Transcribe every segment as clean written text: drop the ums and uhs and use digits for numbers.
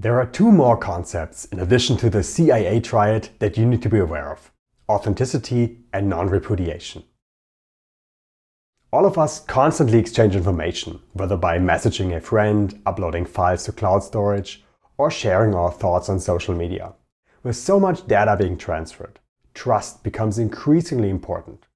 There are two more concepts in addition to the CIA triad that you need to be aware of: authenticity and non-repudiation. All of us constantly exchange information, whether by messaging a friend, uploading files to cloud storage, or sharing our thoughts on social media. With so much data being transferred, trust becomes increasingly important.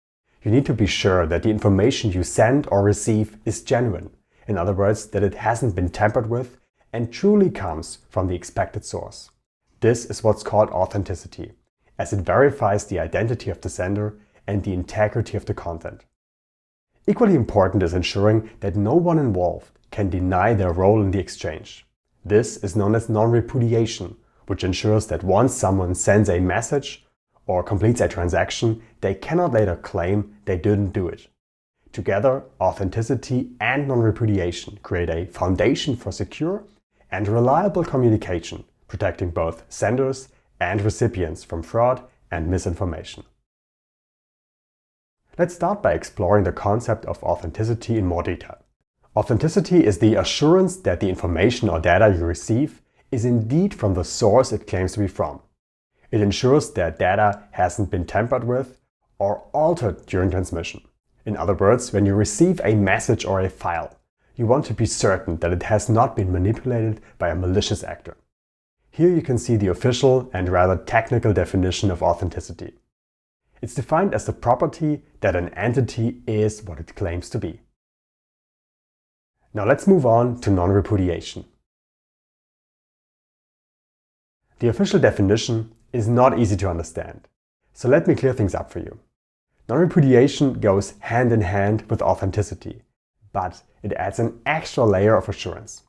You need to be sure that the information you send or receive is genuine. In other words, that it hasn't been tampered with and truly comes from the expected source. This is what's called authenticity, as it verifies the identity of the sender and the integrity of the content. Equally important is ensuring that no one involved can deny their role in the exchange. This is known as non-repudiation, which ensures that once someone sends a message or completes a transaction, they cannot later claim they didn't do it. Together, authenticity and non-repudiation create a foundation for secure and reliable communication, protecting both senders and recipients from fraud and misinformation. Let's start by exploring the concept of authenticity in more detail. Authenticity is the assurance that the information or data you receive is indeed from the source it claims to be from. It ensures that data hasn't been tampered with or altered during transmission. In other words, when you receive a message or a file, you want to be certain that it has not been manipulated by a malicious actor. Here you can see the official and rather technical definition of authenticity. It's defined as the property that an entity is what it claims to be. Now let's move on to non-repudiation. The official definition is not easy to understand, so let me clear things up for you. Non-repudiation goes hand in hand with authenticity, but it adds an extra layer of assurance.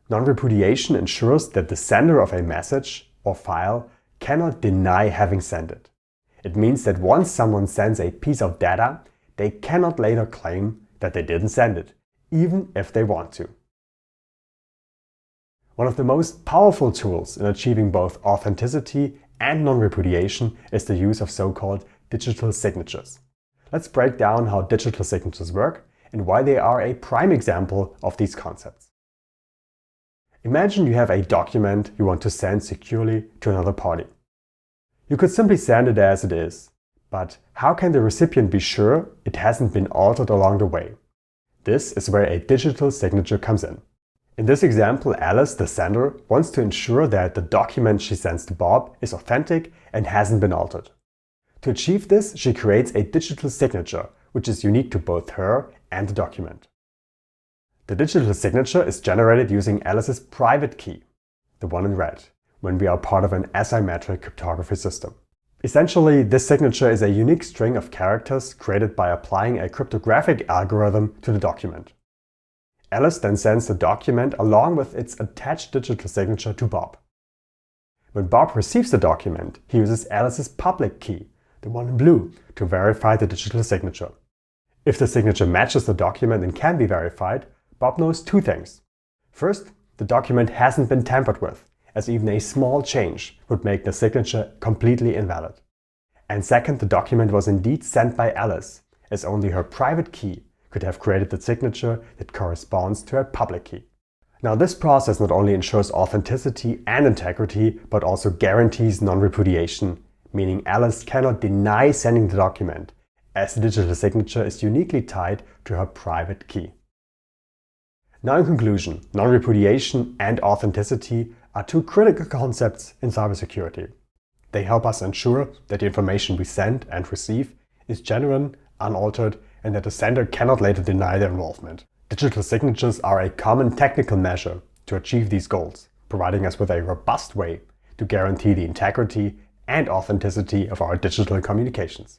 Non-repudiation ensures that the sender of a message or file cannot deny having sent it. It means that once someone sends a piece of data, they cannot later claim that they didn't send it, even if they want to. One of the most powerful tools in achieving both authenticity and non-repudiation is the use of so-called digital signatures. Let's break down how digital signatures work and why they are a prime example of these concepts. Imagine you have a document you want to send securely to another party. You could simply send it as it is, but how can the recipient be sure it hasn't been altered along the way? This is where a digital signature comes in. In this example, Alice, the sender, wants to ensure that the document she sends to Bob is authentic and hasn't been altered. To achieve this, she creates a digital signature, which is unique to both her and the document. The digital signature is generated using Alice's private key, the one in red, when we are part of an asymmetric cryptography system. Essentially, this signature is a unique string of characters created by applying a cryptographic algorithm to the document. Alice then sends the document along with its attached digital signature to Bob. When Bob receives the document, he uses Alice's public key, the one in blue, to verify the digital signature. If the signature matches the document and can be verified, Bob knows two things. First, the document hasn't been tampered with, as even a small change would make the signature completely invalid. And second, the document was indeed sent by Alice, as only her private key could have created the signature that corresponds to her public key. Now, this process not only ensures authenticity and integrity, but also guarantees non-repudiation, meaning Alice cannot deny sending the document, as the digital signature is uniquely tied to her private key. Now, in conclusion, non-repudiation and authenticity are two critical concepts in cybersecurity. They help us ensure that the information we send and receive is genuine, unaltered, and that the sender cannot later deny their involvement. Digital signatures are a common technical measure to achieve these goals, providing us with a robust way to guarantee the integrity and authenticity of our digital communications.